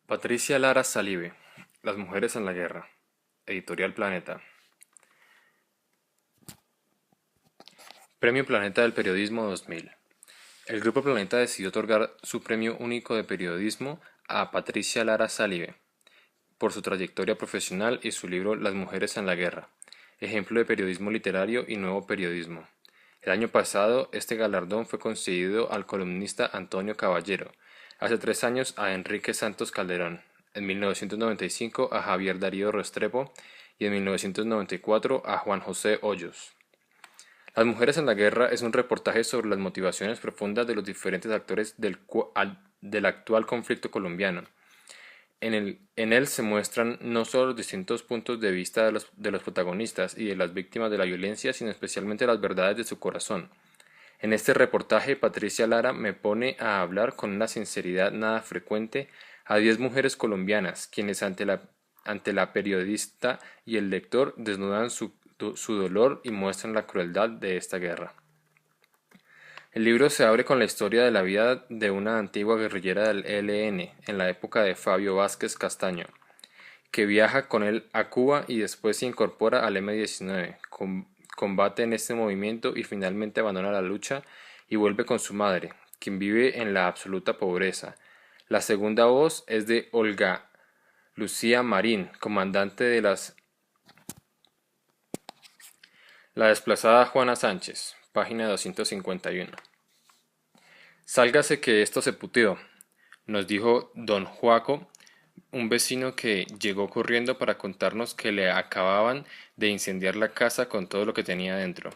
Patricia Lara Salive, Las mujeres en la guerra. Editorial Planeta. Premio Planeta del Periodismo 2000. El Grupo Planeta decidió otorgar su premio único de periodismo a Patricia Lara Salive por su trayectoria profesional y su libro Las mujeres en la guerra, ejemplo de periodismo literario y nuevo periodismo. El año pasado, este galardón fue concedido al columnista Antonio Caballero, hace 3 años a Enrique Santos Calderón, en 1995 a Javier Darío Restrepo y en 1994 a Juan José Hoyos. Las mujeres en la guerra es un reportaje sobre las motivaciones profundas de los diferentes actores del actual conflicto colombiano. En él se muestran no solo los distintos puntos de vista de los protagonistas y de las víctimas de la violencia, sino especialmente las verdades de su corazón. En este reportaje, Patricia Lara me pone a hablar con una sinceridad nada frecuente a 10 mujeres colombianas, quienes ante la periodista y el lector desnudan su dolor y muestran la crueldad de esta guerra. El libro se abre con la historia de la vida de una antigua guerrillera del ELN en la época de Fabio Vázquez Castaño, que viaja con él a Cuba y después se incorpora al M-19, combate en este movimiento y finalmente abandona la lucha y vuelve con su madre, quien vive en la absoluta pobreza. La segunda voz es de Olga Lucía Marín, comandante de la desplazada Juana Sánchez, página 251. Sálgase que esto se puteó, nos dijo don Joaco, un vecino que llegó corriendo para contarnos que le acababan de incendiar la casa con todo lo que tenía dentro.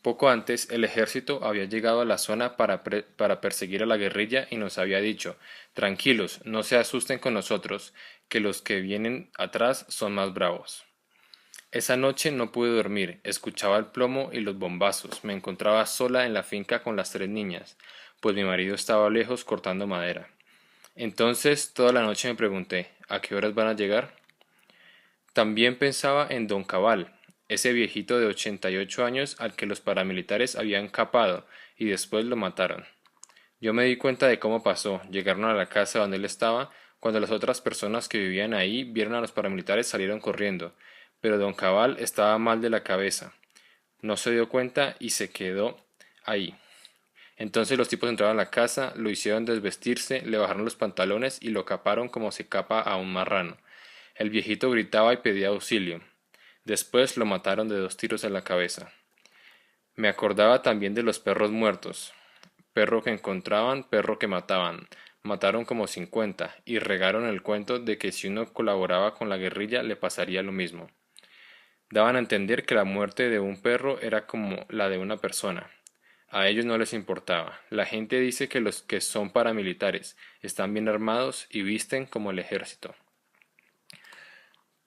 Poco antes, el ejército había llegado a la zona para perseguir a la guerrilla y nos había dicho, tranquilos, no se asusten con nosotros, que los que vienen atrás son más bravos. Esa noche no pude dormir, escuchaba el plomo y los bombazos, me encontraba sola en la finca con las 3 niñas, pues mi marido estaba lejos cortando madera. Entonces toda la noche me pregunté, ¿a qué horas van a llegar? También pensaba en don Cabal, ese viejito de 88 años al que los paramilitares habían capado y después lo mataron. Yo me di cuenta de cómo pasó, llegaron a la casa donde él estaba, cuando las otras personas que vivían ahí vieron a los paramilitares salieron corriendo, pero don Cabal estaba mal de la cabeza. No se dio cuenta y se quedó ahí. Entonces los tipos entraron a la casa, lo hicieron desvestirse, le bajaron los pantalones y lo caparon como se capa a un marrano. El viejito gritaba y pedía auxilio. Después lo mataron de 2 tiros en la cabeza. Me acordaba también de los perros muertos. Perro que encontraban, perro que mataban. Mataron como 50 y regaron el cuento de que si uno colaboraba con la guerrilla le pasaría lo mismo. Daban a entender que la muerte de un perro era como la de una persona. A ellos no les importaba. La gente dice que los que son paramilitares están bien armados y visten como el ejército.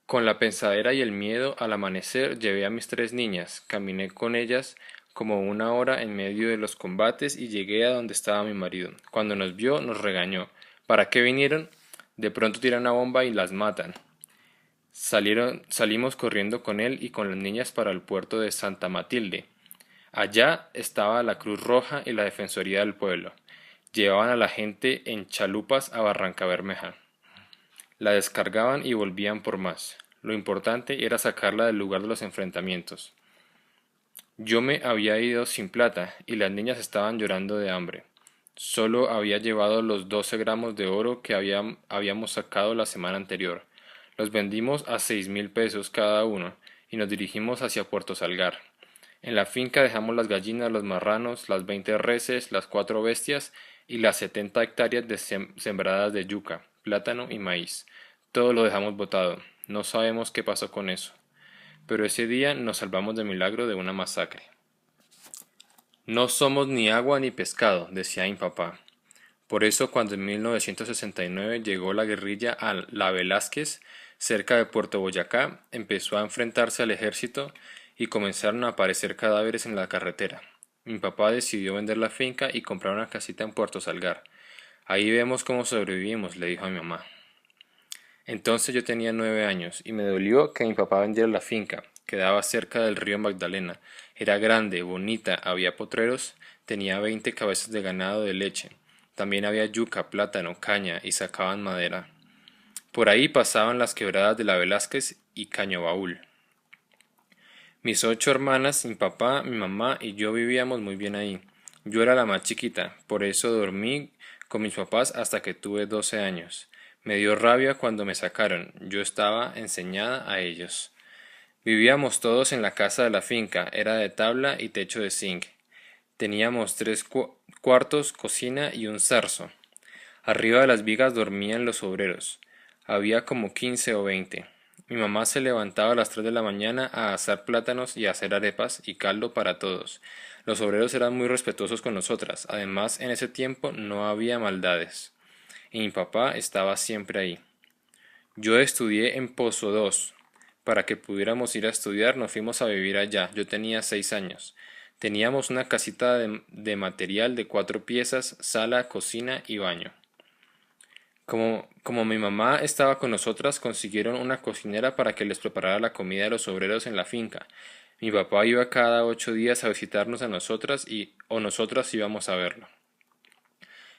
Con la pensadera y el miedo, al amanecer llevé a mis 3 niñas, caminé con ellas como 1 hora en medio de los combates y llegué a donde estaba mi marido. Cuando nos vio, nos regañó. ¿Para qué vinieron? De pronto tiran una bomba y las matan. Salimos corriendo con él y con las niñas para el puerto de Santa Matilde. Allá estaba la Cruz Roja y la Defensoría del Pueblo. Llevaban a la gente en chalupas a Barrancabermeja. La descargaban y volvían por más. Lo importante era sacarla del lugar de los enfrentamientos. Yo me había ido sin plata y las niñas estaban llorando de hambre. Solo había llevado los 12 gramos de oro que habíamos sacado la semana anterior. Los vendimos a 6.000 pesos cada uno y nos dirigimos hacia Puerto Salgar. En la finca dejamos las gallinas, los marranos, las 20 reses, las 4 bestias y las 70 hectáreas sembradas de yuca, plátano y maíz. Todo lo dejamos botado. No sabemos qué pasó con eso. Pero ese día nos salvamos de milagro de una masacre. No somos ni agua ni pescado, decía mi papá. Por eso cuando en 1969 llegó la guerrilla a La Velázquez, cerca de Puerto Boyacá, empezó a enfrentarse al ejército y comenzaron a aparecer cadáveres en la carretera. Mi papá decidió vender la finca y comprar una casita en Puerto Salgar. Ahí vemos cómo sobrevivimos, le dijo a mi mamá. Entonces yo tenía 9 años y me dolió que mi papá vendiera la finca. Quedaba cerca del río Magdalena. Era grande, bonita, había potreros, tenía 20 cabezas de ganado de leche. También había yuca, plátano, caña y sacaban madera. Por ahí pasaban las quebradas de la Velázquez y Cañobaúl. Mis 8 hermanas, mi papá, mi mamá y yo vivíamos muy bien ahí. Yo era la más chiquita, por eso dormí con mis papás hasta que tuve 12 años. Me dio rabia cuando me sacaron, yo estaba enseñada a ellos. Vivíamos todos en la casa de la finca, era de tabla y techo de zinc. Teníamos tres cuartos, cocina y un zarzo. Arriba de las vigas dormían los obreros. Había como 15 o 20. Mi mamá se levantaba a las 3 de la mañana a asar plátanos y a hacer arepas y caldo para todos. Los obreros eran muy respetuosos con nosotras. Además, en ese tiempo no había maldades. Y mi papá estaba siempre ahí. Yo estudié en Pozo 2. Para que pudiéramos ir a estudiar, nos fuimos a vivir allá. Yo tenía 6 años. Teníamos una casita de material de 4 piezas, sala, cocina y baño. Como mi mamá estaba con nosotras, consiguieron una cocinera para que les preparara la comida de los obreros en la finca. Mi papá iba cada 8 días a visitarnos a nosotras o nosotras íbamos a verlo.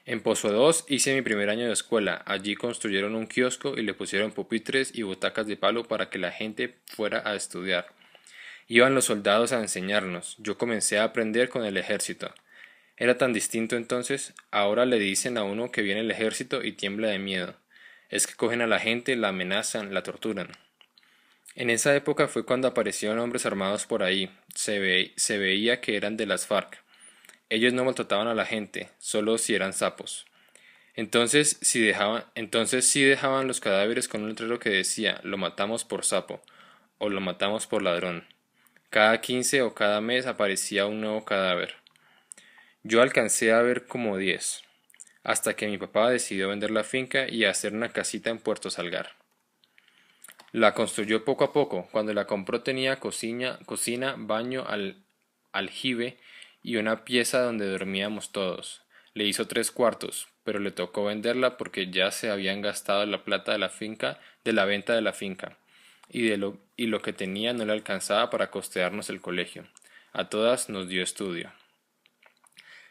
En Pozo 2 hice mi primer año de escuela. Allí construyeron un kiosco y le pusieron pupitres y butacas de palo para que la gente fuera a estudiar. Iban los soldados a enseñarnos. Yo comencé a aprender con el ejército. Era tan distinto entonces, ahora le dicen a uno que viene el ejército y tiembla de miedo. Es que cogen a la gente, la amenazan, la torturan. En esa época fue cuando aparecieron hombres armados por ahí. Se veía que eran de las FARC. Ellos no maltrataban a la gente, solo si eran sapos. Entonces sí dejaban los cadáveres con un letrero que decía, lo matamos por sapo, o lo matamos por ladrón. Cada 15 o cada mes aparecía un nuevo cadáver. Yo alcancé a ver como 10, hasta que mi papá decidió vender la finca y hacer una casita en Puerto Salgar. La construyó poco a poco. Cuando la compró tenía cocina, baño, aljibe y una pieza donde dormíamos todos. Le hizo 3 cuartos, pero le tocó venderla porque ya se habían gastado la plata de la finca, de la venta de la finca, y lo que tenía no le alcanzaba para costearnos el colegio. A todas nos dio estudio.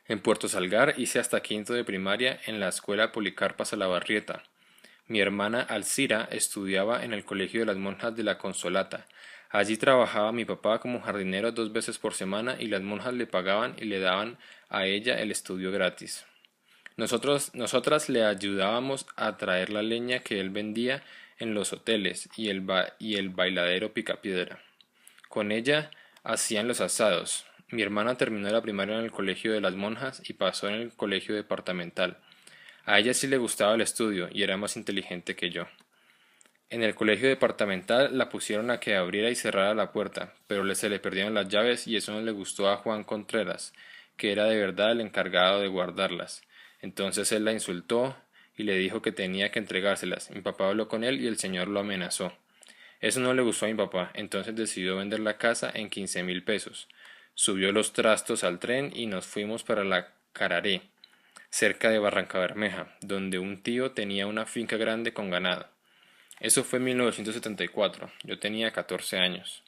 En Puerto Salgar hice hasta quinto de primaria en la escuela Policarpa Salabarrieta. Mi hermana Alcira estudiaba en el colegio de las monjas de la Consolata. Allí trabajaba mi papá como jardinero 2 veces por semana y las monjas le pagaban y le daban a ella el estudio gratis. Nosotras le ayudábamos a traer la leña que él vendía en los hoteles y el bailadero Picapiedra. Con ella hacían los asados. Mi hermana terminó la primaria en el colegio de las monjas y pasó en el colegio departamental. A ella sí le gustaba el estudio y era más inteligente que yo. En el colegio departamental la pusieron a que abriera y cerrara la puerta, pero se le perdieron las llaves y eso no le gustó a Juan Contreras, que era de verdad el encargado de guardarlas. Entonces él la insultó y le dijo que tenía que entregárselas. Mi papá habló con él y el señor lo amenazó. Eso no le gustó a mi papá, entonces decidió vender la casa en 15.000 pesos. Subió los trastos al tren y nos fuimos para la Cararé, cerca de Barrancabermeja, donde un tío tenía una finca grande con ganado. Eso fue en 1974, yo tenía 14 años.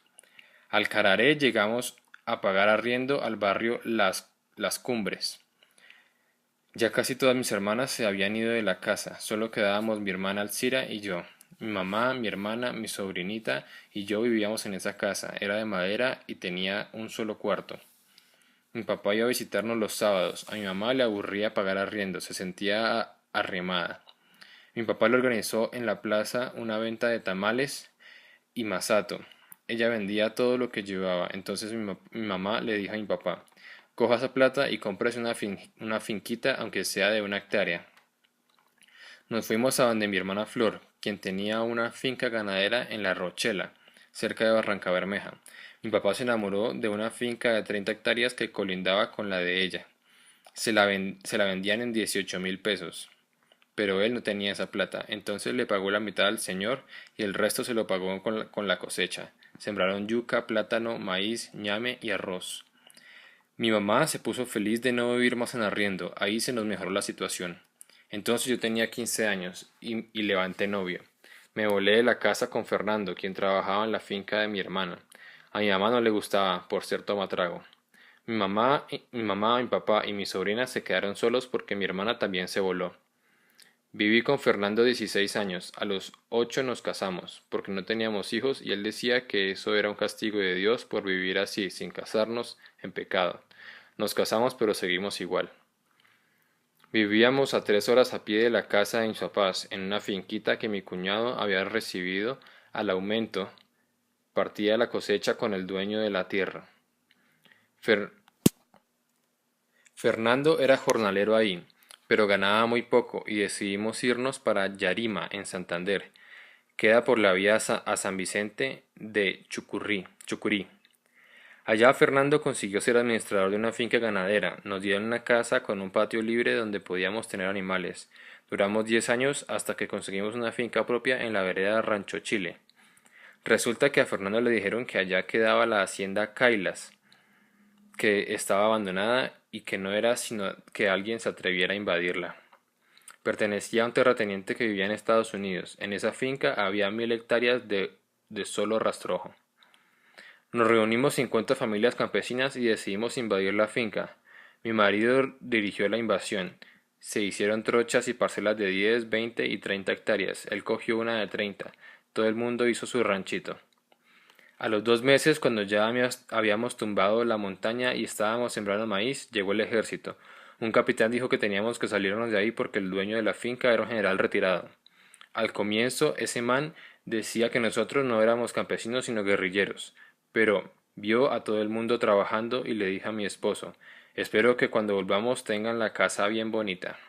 Al Cararé llegamos a pagar arriendo al barrio Las Cumbres. Ya casi todas mis hermanas se habían ido de la casa, solo quedábamos mi hermana Alcira y yo. Mi mamá, mi hermana, mi sobrinita y yo vivíamos en esa casa. Era de madera y tenía un solo cuarto. Mi papá iba a visitarnos los sábados. A mi mamá le aburría pagar arriendo, se sentía arremada. Mi papá le organizó en la plaza una venta de tamales y masato. Ella vendía todo lo que llevaba. Entonces mi mamá le dijo a mi papá, coja esa plata y cómprese una finquita aunque sea de 1 hectárea. Nos fuimos a donde mi hermana Flor, quien tenía una finca ganadera en La Rochela, cerca de Barrancabermeja. Mi papá se enamoró de una finca de 30 hectáreas que colindaba con la de ella. Se la vendían en 18.000 pesos. Pero él no tenía esa plata, entonces le pagó la mitad al señor y el resto se lo pagó con la cosecha. Sembraron yuca, plátano, maíz, ñame y arroz. Mi mamá se puso feliz de no vivir más en arriendo, ahí se nos mejoró la situación. Entonces yo tenía 15 años y levanté novio. Me volé de la casa con Fernando, quien trabajaba en la finca de mi hermana. A mi mamá no le gustaba, por ser tomatrago. Mi papá y mi sobrina se quedaron solos porque mi hermana también se voló. Viví con Fernando 16 años, a los 8 nos casamos, porque no teníamos hijos y él decía que eso era un castigo de Dios por vivir así, sin casarnos, en pecado. Nos casamos pero seguimos igual. Vivíamos a 3 horas a pie de la casa de mis papás, en una finquita que mi cuñado había recibido al aumento, partía la cosecha con el dueño de la tierra. Fer- Fernando era jornalero ahí, pero ganaba muy poco y decidimos irnos para Yarima, en Santander. Queda por la vía a San Vicente de Chucurí. Allá Fernando consiguió ser administrador de una finca ganadera. Nos dieron una casa con un patio libre donde podíamos tener animales. Duramos 10 años hasta que conseguimos una finca propia en la vereda Rancho Chile. Resulta que a Fernando le dijeron que allá quedaba la hacienda Cailas, que estaba abandonada y que no era sino que alguien se atreviera a invadirla. Pertenecía a un terrateniente que vivía en Estados Unidos. En esa finca había 1000 hectáreas de solo rastrojo. Nos reunimos 50 familias campesinas y decidimos invadir la finca. Mi marido dirigió la invasión. Se hicieron trochas y parcelas de 10, 20 y 30 hectáreas. Él cogió una de 30. Todo el mundo hizo su ranchito. A los 2 meses, cuando ya habíamos tumbado la montaña y estábamos sembrando maíz, llegó el ejército. Un capitán dijo que teníamos que salirnos de ahí porque el dueño de la finca era un general retirado. Al comienzo, ese man decía que nosotros no éramos campesinos sino guerrilleros, pero vio a todo el mundo trabajando y le dije a mi esposo, espero que cuando volvamos tengan la casa bien bonita.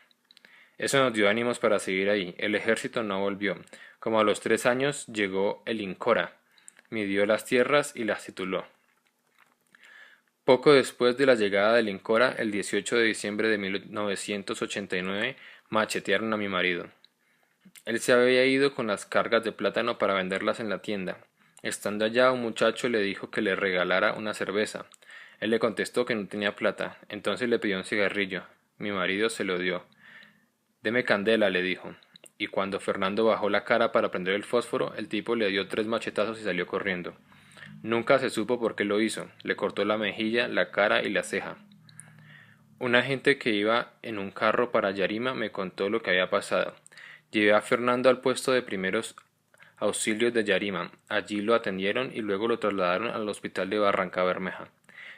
Eso nos dio ánimos para seguir ahí. El ejército no volvió. Como a los 3 años llegó el Incora, midió las tierras y las tituló. Poco después de la llegada del Incora, el 18 de diciembre de 1989, machetearon a mi marido. Él se había ido con las cargas de plátano para venderlas en la tienda. Estando allá, un muchacho le dijo que le regalara una cerveza. Él le contestó que no tenía plata. Entonces le pidió un cigarrillo. Mi marido se lo dio. Deme candela, le dijo. Y cuando Fernando bajó la cara para prender el fósforo, el tipo le dio 3 machetazos y salió corriendo. Nunca se supo por qué lo hizo. Le cortó la mejilla, la cara y la ceja. Un agente que iba en un carro para Yarima me contó lo que había pasado. Llevé a Fernando al puesto de primeros auxilios de Yarima. Allí lo atendieron y luego lo trasladaron al hospital de Barrancabermeja.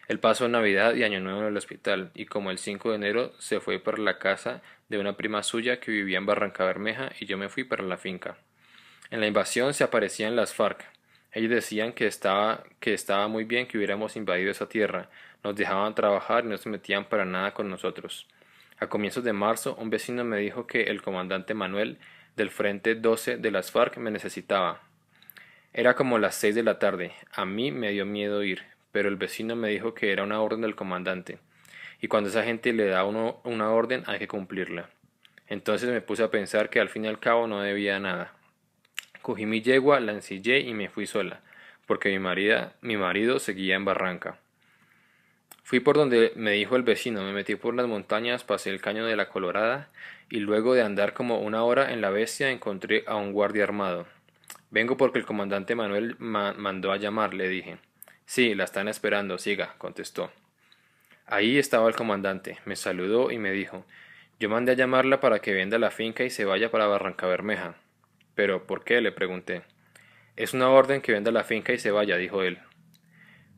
Él pasó Navidad y Año Nuevo en el hospital, y como el 5 de enero se fue para la casa de una prima suya que vivía en Barrancabermeja y yo me fui para la finca. En la invasión se aparecían las FARC. Ellos decían que estaba muy bien que hubiéramos invadido esa tierra, nos dejaban trabajar y no se metían para nada con nosotros. A comienzos de marzo, un vecino me dijo que el comandante Manuel del Frente 12 de las FARC me necesitaba. Era como las 6 de la tarde. A mí me dio miedo ir, pero el vecino me dijo que era una orden del comandante, y cuando esa gente le da a uno una orden hay que cumplirla. Entonces me puse a pensar que al fin y al cabo no debía nada. Cogí mi yegua, la ensillé y me fui sola, porque mi marido seguía en Barranca. Fui por donde me dijo el vecino, me metí por las montañas, pasé el caño de la Colorada, y luego de andar como una hora en la bestia encontré a un guardia armado. Vengo porque el comandante Manuel mandó a llamar, le dije. Sí, la están esperando, siga, contestó. Ahí estaba el comandante, me saludó y me dijo, yo mandé a llamarla para que venda la finca y se vaya para Barrancabermeja. Pero, ¿por qué? Le pregunté. Es una orden que venda la finca y se vaya, dijo él.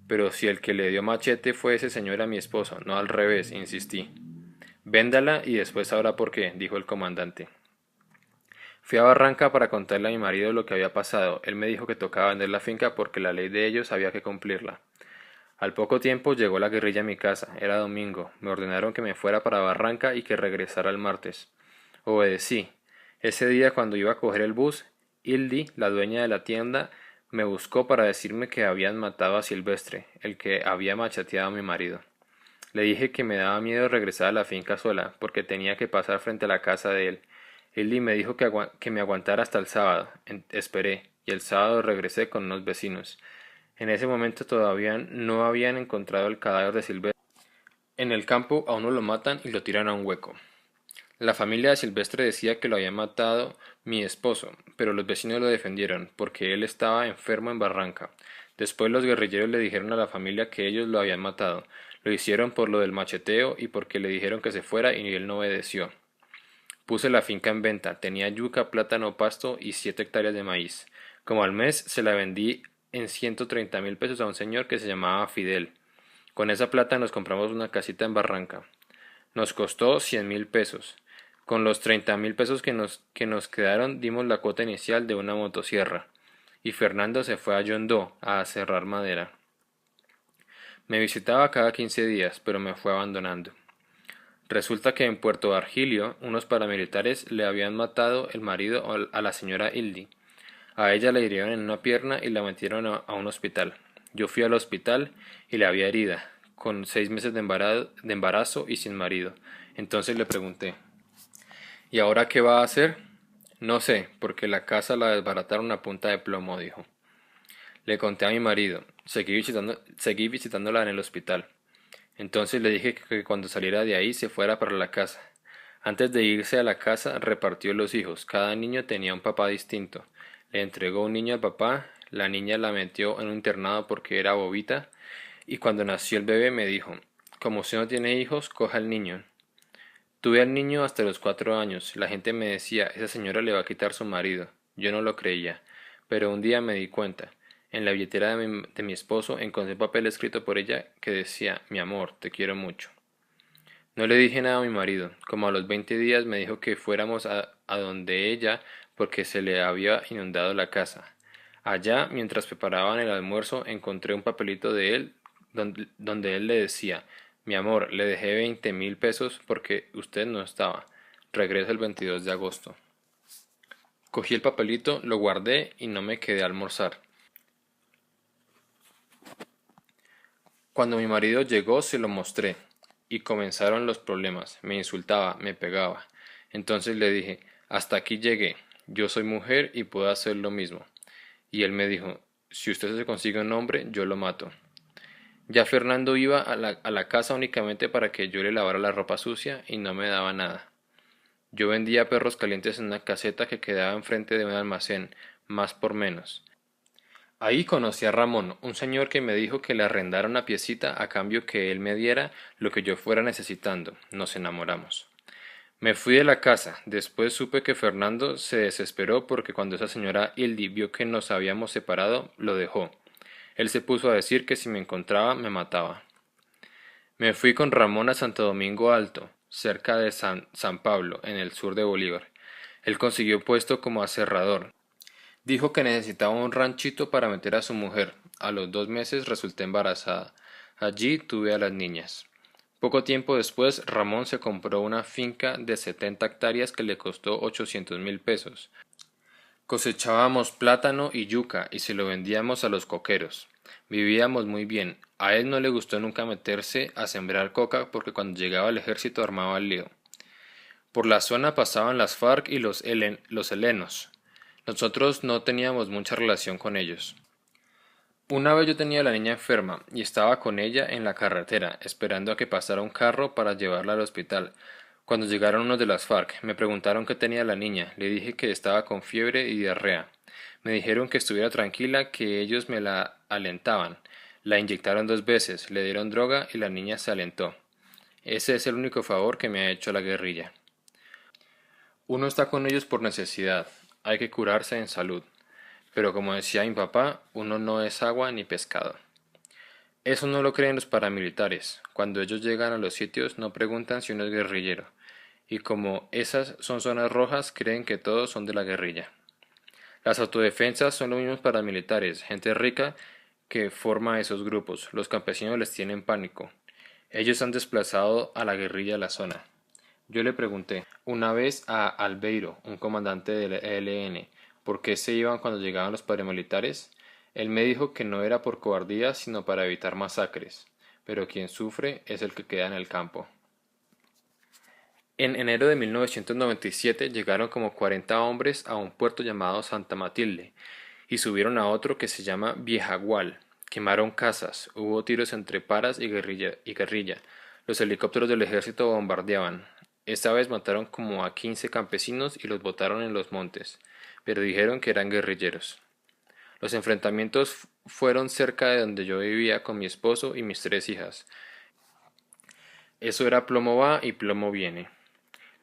Pero si el que le dio machete fue ese señor a mi esposo, no al revés, insistí. Véndala y después sabrá por qué, dijo el comandante. Fui a Barranca para contarle a mi marido lo que había pasado. Él me dijo que tocaba vender la finca porque la ley de ellos había que cumplirla. Al poco tiempo llegó la guerrilla a mi casa. Era domingo. Me ordenaron que me fuera para Barranca y que regresara el martes. Obedecí. Ese día, cuando iba a coger el bus, Hildy, la dueña de la tienda, me buscó para decirme que habían matado a Silvestre, el que había machateado a mi marido. Le dije que me daba miedo regresar a la finca sola, porque tenía que pasar frente a la casa de él. Hildy me dijo que me aguantara hasta el sábado. Esperé, y el sábado regresé con unos vecinos. En ese momento todavía no habían encontrado el cadáver de Silvestre. En el campo a uno lo matan y lo tiran a un hueco. La familia de Silvestre decía que lo había matado mi esposo, pero los vecinos lo defendieron, porque él estaba enfermo en Barranca. Después los guerrilleros le dijeron a la familia que ellos lo habían matado. Lo hicieron por lo del macheteo y porque le dijeron que se fuera y él no obedeció. Puse la finca en venta, tenía yuca, plátano, pasto y 7 hectáreas de maíz. Como al mes se la vendí en 130.000 pesos a un señor que se llamaba Fidel. Con esa plata nos compramos una casita en Barranca. Nos costó 100.000 pesos. Con los 30.000 pesos que nos quedaron dimos la cuota inicial de una motosierra. Y Fernando se fue a Yondó a serrar madera. Me visitaba cada 15 días, pero me fue abandonando. Resulta que en Puerto Argilio unos paramilitares le habían matado el marido a la señora Hildy. A ella le hirieron en una pierna y la metieron a un hospital. Yo fui al hospital y la había herida, con 6 meses de embarazo y sin marido. Entonces le pregunté, ¿y ahora qué va a hacer? No sé, porque la casa la desbarataron a punta de plomo, dijo. Le conté a mi marido. Seguí visitándola en el hospital. Entonces le dije que cuando saliera de ahí se fuera para la casa. Antes de irse a la casa repartió los hijos. Cada niño tenía un papá distinto. Le entregó un niño al papá, la niña la metió en un internado porque era bobita, y cuando nació el bebé me dijo, como usted no tiene hijos, coja al niño. Tuve al niño hasta los 4 años. La gente me decía, esa señora le va a quitar su marido. Yo no lo creía. Pero un día me di cuenta. En la billetera de mi esposo encontré un papel escrito por ella que decía, mi amor, te quiero mucho. No le dije nada a mi marido. Como a los 20 días me dijo que fuéramos a donde ella porque se le había inundado la casa. Allá, mientras preparaban el almuerzo, encontré un papelito de él donde él le decía, mi amor, le dejé 20.000 pesos porque usted no estaba. Regreso el 22 de agosto. Cogí el papelito, lo guardé y no me quedé a almorzar. Cuando mi marido llegó se lo mostré, y comenzaron los problemas. Me insultaba, me pegaba. Entonces le dije, hasta aquí llegué. Yo soy mujer y puedo hacer lo mismo. Y él me dijo, si usted se consigue un hombre, yo lo mato. Ya Fernando iba a la casa únicamente para que yo le lavara la ropa sucia y no me daba nada. Yo vendía perros calientes en una caseta que quedaba enfrente de un almacén, más por menos. Ahí conocí a Ramón, un señor que me dijo que le arrendara una piecita a cambio que él me diera lo que yo fuera necesitando. Nos enamoramos. Me fui de la casa. Después supe que Fernando se desesperó porque cuando esa señora Hildy vio que nos habíamos separado, lo dejó. Él se puso a decir que si me encontraba me mataba. Me fui con Ramón a Santo Domingo Alto, cerca de San Pablo, en el sur de Bolívar. Él consiguió puesto como aserrador. Dijo que necesitaba un ranchito para meter a su mujer. A los 2 meses resulté embarazada. Allí tuve a las niñas. Poco tiempo después, Ramón se compró una finca de 70 hectáreas que le costó 800.000 pesos. Cosechábamos plátano y yuca y se lo vendíamos a los coqueros. Vivíamos muy bien. A él no le gustó nunca meterse a sembrar coca porque cuando llegaba el ejército armaba el lío. Por la zona pasaban las FARC y los helenos. Nosotros no teníamos mucha relación con ellos. Una vez yo tenía a la niña enferma y estaba con ella en la carretera, esperando a que pasara un carro para llevarla al hospital. Cuando llegaron unos de las FARC, me preguntaron qué tenía la niña. Le dije que estaba con fiebre y diarrea. Me dijeron que estuviera tranquila, que ellos me la alentaban. La inyectaron 2 veces, le dieron droga y la niña se alentó. Ese es el único favor que me ha hecho la guerrilla. Uno está con ellos por necesidad. Hay que curarse en salud. Pero como decía mi papá, uno no es agua ni pescado. Eso no lo creen los paramilitares. Cuando ellos llegan a los sitios no preguntan si uno es guerrillero. Y como esas son zonas rojas, creen que todos son de la guerrilla. Las autodefensas son los mismos paramilitares, gente rica que forma esos grupos. Los campesinos les tienen pánico. Ellos han desplazado a la guerrilla a la zona. Yo le pregunté una vez a Albeiro, un comandante del ELN, por qué se iban cuando llegaban los paramilitares. Él me dijo que no era por cobardía, sino para evitar masacres, pero quien sufre es el que queda en el campo. En enero de 1997 llegaron como 40 hombres a un puerto llamado Santa Matilde y subieron a otro que se llama Viejagual. Quemaron casas, hubo tiros entre paras y guerrilla. Los helicópteros del ejército bombardeaban. Esta vez mataron como a 15 campesinos y los botaron en los montes, pero dijeron que eran guerrilleros. Los enfrentamientos fueron cerca de donde yo vivía con mi esposo y mis 3 hijas. Eso era plomo va y plomo viene.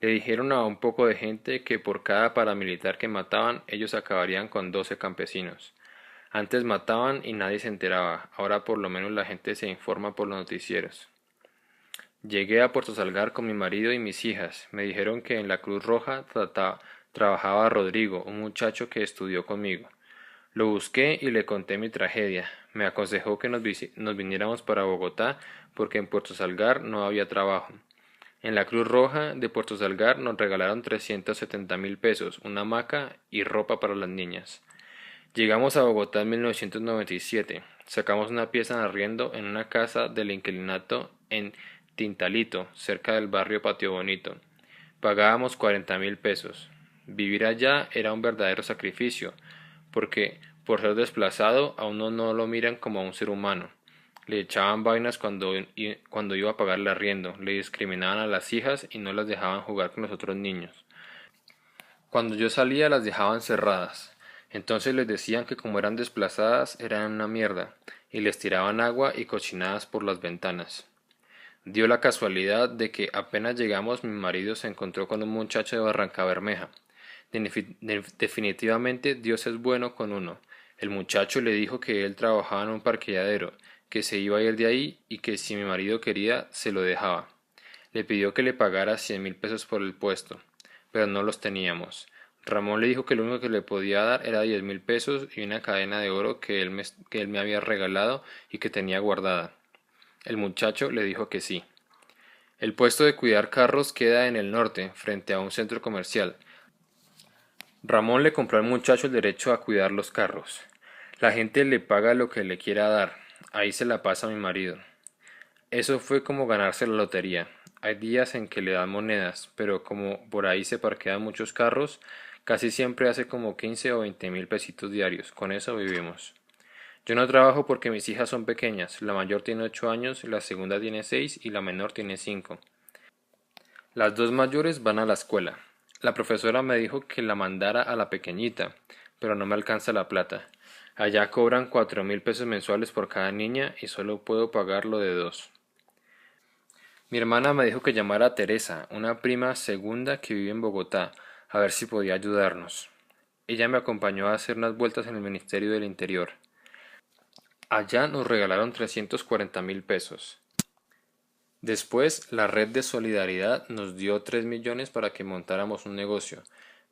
Le dijeron a un poco de gente que por cada paramilitar que mataban, ellos acabarían con 12 campesinos. Antes mataban y nadie se enteraba, ahora por lo menos la gente se informa por los noticieros. Llegué a Puerto Salgar con mi marido y mis hijas. Me dijeron que en la Cruz Roja trabajaba Rodrigo, un muchacho que estudió conmigo. Lo busqué y le conté mi tragedia. Me aconsejó que nos viniéramos para Bogotá porque en Puerto Salgar no había trabajo. En la Cruz Roja de Puerto Salgar nos regalaron 370.000 pesos, una hamaca y ropa para las niñas. Llegamos a Bogotá en 1997. Sacamos una pieza en arriendo en una casa del inquilinato en Tintalito, cerca del barrio Patio Bonito. Pagábamos 40.000 pesos. Vivir allá era un verdadero sacrificio, porque por ser desplazado a uno no lo miran como a un ser humano. Le echaban vainas cuando iba a pagar el arriendo, le discriminaban a las hijas y no las dejaban jugar con los otros niños. Cuando yo salía las dejaban cerradas. Entonces les decían que como eran desplazadas eran una mierda, y les tiraban agua y cochinadas por las ventanas. Dio la casualidad de que apenas llegamos mi marido se encontró con un muchacho de Barrancabermeja. Definitivamente Dios es bueno con uno. El muchacho le dijo que él trabajaba en un parqueadero, que se iba a ir de ahí y que si mi marido quería se lo dejaba. Le pidió que le pagara 100.000 pesos por el puesto, pero no los teníamos. Ramón le dijo que lo único que le podía dar era 10.000 pesos y una cadena de oro que él me había regalado y que tenía guardada. El muchacho le dijo que sí. El puesto de cuidar carros queda en el norte, frente a un centro comercial. Ramón le compró al muchacho el derecho a cuidar los carros. La gente le paga lo que le quiera dar. Ahí se la pasa a mi marido. Eso fue como ganarse la lotería. Hay días en que le dan monedas, pero como por ahí se parquean muchos carros, casi siempre hace como 15 o 20.000 pesitos diarios. Con eso vivimos. Yo no trabajo porque mis hijas son pequeñas. La mayor tiene 8 años, la segunda tiene 6 y la menor tiene 5. Las dos mayores van a la escuela. La profesora me dijo que la mandara a la pequeñita, pero no me alcanza la plata. Allá cobran 4.000 pesos mensuales por cada niña y solo puedo pagar lo de dos. Mi hermana me dijo que llamara a Teresa, una prima segunda que vive en Bogotá, a ver si podía ayudarnos. Ella me acompañó a hacer unas vueltas en el Ministerio del Interior. Allá nos regalaron 340.000 pesos. Después, la red de solidaridad nos dio 3 millones para que montáramos un negocio,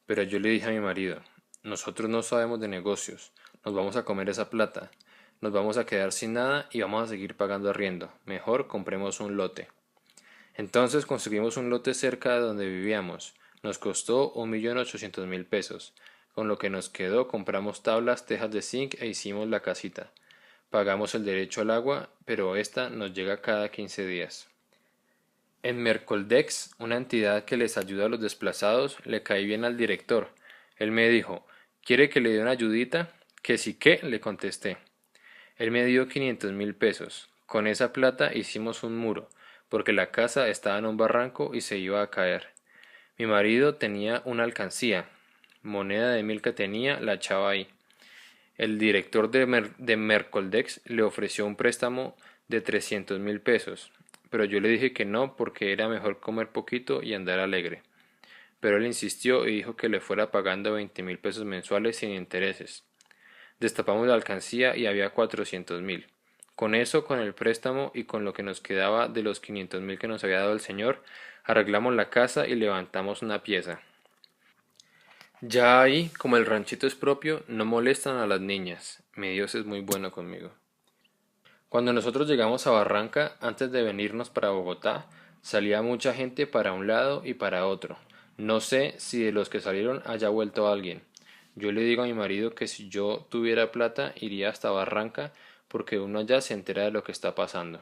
pero yo le dije a mi marido, nosotros no sabemos de negocios, nos vamos a comer esa plata, nos vamos a quedar sin nada y vamos a seguir pagando arriendo, mejor compremos un lote. Entonces conseguimos un lote cerca de donde vivíamos, nos costó 1.800.000 pesos, con lo que nos quedó compramos tablas, tejas de zinc e hicimos la casita. Pagamos el derecho al agua, pero esta nos llega cada 15 días. En Mercoldex, una entidad que les ayuda a los desplazados, le caí bien al director. Él me dijo, ¿quiere que le dé una ayudita? Que sí que, le contesté. Él me dio 500.000 pesos. Con esa plata hicimos un muro, porque la casa estaba en un barranco y se iba a caer. Mi marido tenía una alcancía. Moneda de 1.000 que tenía, la echaba ahí. El director de Mercoldex le ofreció un préstamo de 300.000 pesos, pero yo le dije que no porque era mejor comer poquito y andar alegre. Pero él insistió y dijo que le fuera pagando 20.000 pesos mensuales sin intereses. Destapamos la alcancía y había 400.000. Con eso, con el préstamo y con lo que nos quedaba de los 500.000 que nos había dado el señor, arreglamos la casa y levantamos una pieza. Ya ahí, como el ranchito es propio, no molestan a las niñas. Mi Dios es muy bueno conmigo. Cuando nosotros llegamos a Barranca, antes de venirnos para Bogotá, salía mucha gente para un lado y para otro. No sé si de los que salieron haya vuelto alguien. Yo le digo a mi marido que si yo tuviera plata iría hasta Barranca porque uno allá se entera de lo que está pasando.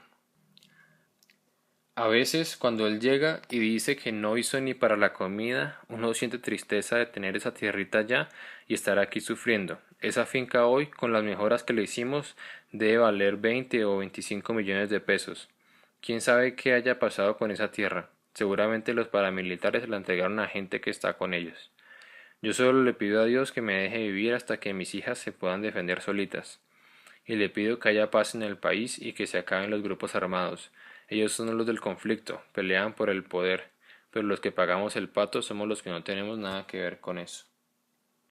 A veces, cuando él llega y dice que no hizo ni para la comida, uno siente tristeza de tener esa tierrita allá y estar aquí sufriendo. Esa finca hoy, con las mejoras que le hicimos, debe valer 20 o 25 millones de pesos. ¿Quién sabe qué haya pasado con esa tierra? Seguramente los paramilitares la entregaron a gente que está con ellos. Yo solo le pido a Dios que me deje vivir hasta que mis hijas se puedan defender solitas. Y le pido que haya paz en el país y que se acaben los grupos armados. Ellos son los del conflicto, pelean por el poder. pero los que pagamos el pato somos los que no tenemos nada que ver con eso.